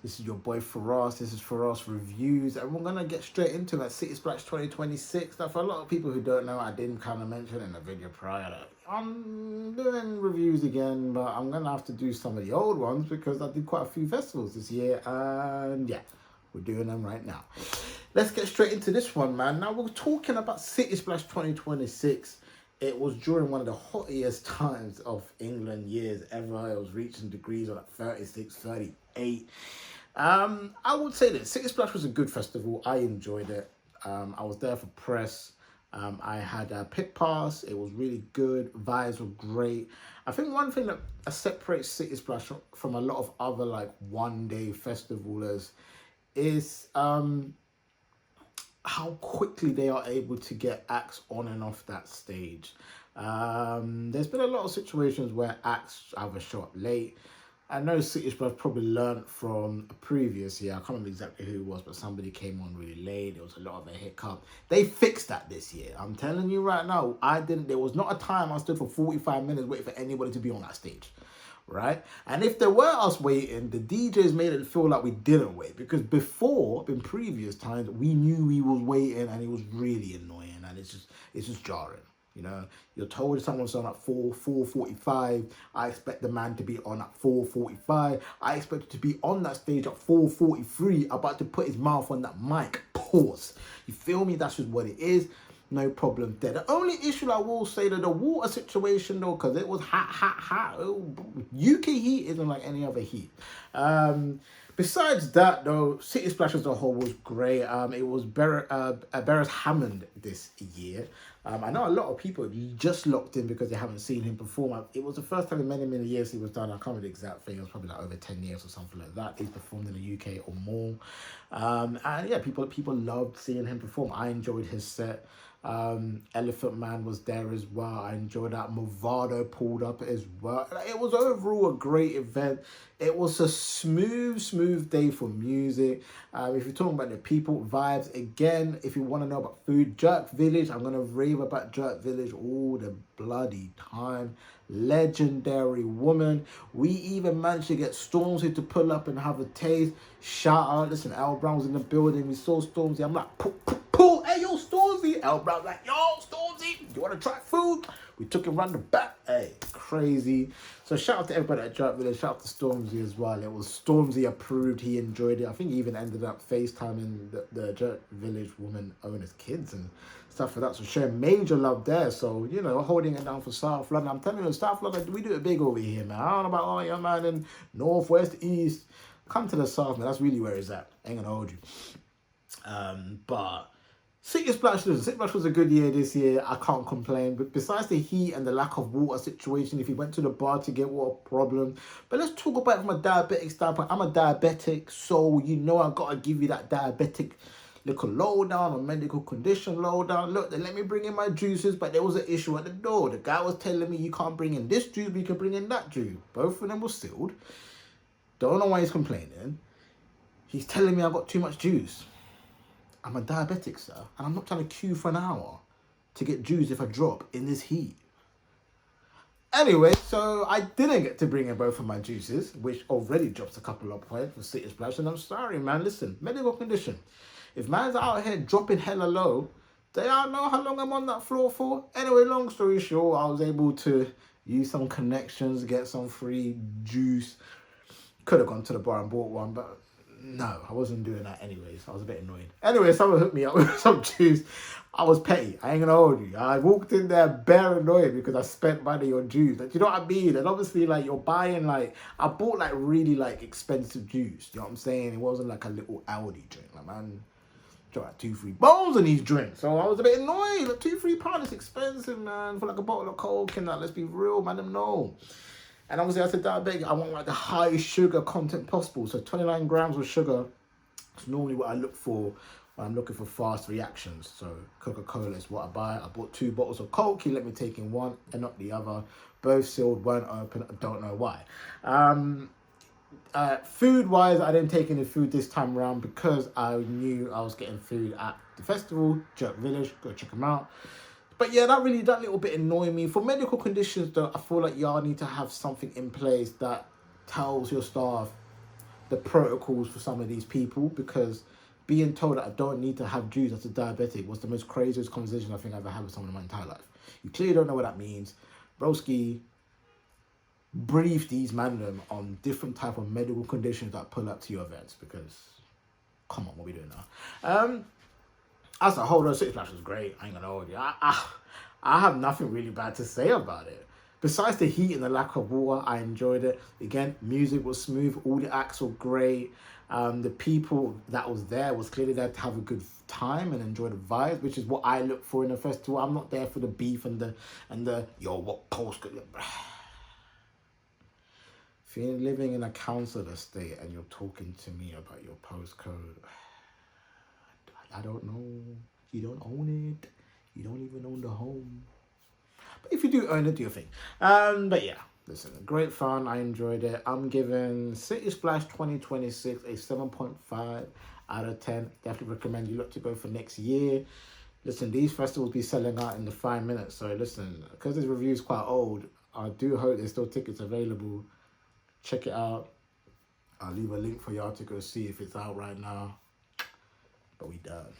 This is your boy Firahs. This is Firahs Reviews, and we're gonna get straight into that City Splash 2026. Now, for a lot of people who don't know, I didn't kind of mention in the video prior that I'm doing reviews again, but I'm gonna have to do some of the old ones because I did quite a few festivals this year, and yeah, we're doing them right now. Let's get straight into this one, man. Now we're talking about City Splash 2026. It was during one of the hottest times of England years ever. It was reaching degrees of like 36, 38. I would say that City Splash was a good festival. I enjoyed it. I was there for press. I had a pit pass. It was really good. Vibes were great. I think one thing that separates City Splash from a lot of other like one day festivals is how quickly they are able to get acts on and off that stage. There's been a lot of situations where acts either show up late. I know City Splash probably learned from a previous year. I can't remember exactly who it was, but somebody came on really late. There was a lot of a hiccup. They fixed that this year. I'm telling you right now, there was not a time I stood for 45 minutes waiting for anybody to be on that stage. Right? And if there were us waiting, the DJs made it feel like we didn't wait. Because before, in previous times, we knew we was waiting and it was really annoying and it's just jarring. You know, you're told someone's on at 4:45. I expect the man to be on at 4:45. I expect to be on that stage at 4:43, about to put his mouth on that mic. Pause. You feel me? That's just what it is. No problem there. The only issue I will say that the water situation though, because it was hot. UK heat isn't like any other heat. Besides that though, City Splash as a whole was great. It was Beres Hammond this year. I know a lot of people just locked in because they haven't seen him perform. It was the first time in many, many years he was done. I can't remember the exact thing. It was probably like over 10 years or something like that. He's performed in the UK or more. And yeah, people loved seeing him perform. I enjoyed his set. Elephant Man was there as well. I enjoyed that. Movado pulled up as well. It was overall a great event. It was a smooth day for music. If you're talking about the people vibes, again, if you want to know about food, Jerk Village, I'm gonna rave about Jerk Village all the bloody time. Legendary woman. We even managed to get Stormzy to pull up and have a taste. Shout out, listen, L Brown was in the building. We saw Stormzy. I'm like, pull, hey yo, Stormzy. L Brown like, yo, Stormzy, you want to try food? We took him round the back. Hey, crazy. So shout out to everybody at Jerk Village. Shout out to Stormzy as well. It was Stormzy approved. He enjoyed it. I think he even ended up FaceTiming the Jerk Village woman owners' kids and stuff like that. So showing major love there. So, you know, holding it down for South London. I'm telling you, South London, we do it big over here, man. I don't know about all your man in North, West, East. Come to the South, man. That's really where it's at. Ain't gonna hold you. But City Splash was a good year this year. I can't complain. But besides the heat and the lack of water situation, if you went to the bar to get water, problem. But let's talk about it from a diabetic standpoint. I'm a diabetic, so you know I gotta give you that diabetic little lowdown or medical condition lowdown. Look, they let me bring in my juices, but there was an issue at the door. The guy was telling me you can't bring in this juice, but you can bring in that juice. Both of them were sealed. Don't know why he's complaining. He's telling me I got too much juice. I'm a diabetic, sir, and I'm not trying to queue for an hour to get juice if I drop in this heat. Anyway, so I didn't get to bring in both of my juices, which already drops a couple of points for City Splash, and I'm sorry, man. Listen, medical condition. If man's out here dropping hella low, they don't know how long I'm on that floor for. Anyway, long story short, I was able to use some connections, get some free juice. Could have gone to the bar and bought one, but no, I wasn't doing that anyways. I was a bit annoyed. Anyway, someone hooked me up with some juice. I was petty. I ain't gonna hold you. I walked in there bare annoyed because I spent money on juice. Like, you know what I mean? And obviously, like, you're buying, like, I bought, like, really, like, expensive juice. You know what I'm saying? It wasn't, like, a little Aldi drink. Like, man, drop like 2-3 bones in these drinks. So I was a bit annoyed. Like, £2-3 is expensive, man. For, like, a bottle of Coke and that. Let's be real, man. Them know. And obviously, I said diabetic, I want like the highest sugar content possible. So 29 grams of sugar is normally what I look for when I'm looking for fast reactions. So Coca-Cola is what I buy. I bought 2 bottles of Coke. He let me take in one and not the other. Both sealed, weren't open. I don't know why. Food-wise, I didn't take any food this time around because I knew I was getting food at the festival, Jerk Village. Go check them out. But yeah, that little bit annoyed me. For medical conditions though, I feel like y'all need to have something in place that tells your staff the protocols for some of these people, because being told that I don't need to have juice as a diabetic was the most craziest conversation I think I've ever had with someone in my entire life. You clearly don't know what that means. Broski, brief these man on different type of medical conditions that pull up to your events, because come on, what are we doing now? As a whole, City Splash was great. I ain't gonna hold you. I have nothing really bad to say about it. Besides the heat and the lack of water, I enjoyed it. Again, music was smooth. All the acts were great. The people that was there was clearly there to have a good time and enjoy the vibes, which is what I look for in a festival. I'm not there for the beef and the yo, what postcode. If you're living in a council estate and you're talking to me about your postcode, I don't know. You don't own it. You don't even own the home. But if you do own it, do your thing. But yeah, listen, great fun. I enjoyed it. I'm giving City Splash 2026 a 7.5 out of 10. Definitely recommend you look to go for next year. Listen, these festivals be selling out in the 5 minutes. So listen, because this review is quite old, I do hope there's still tickets available. Check it out. I'll leave a link for y'all to go see if it's out right now. But we done.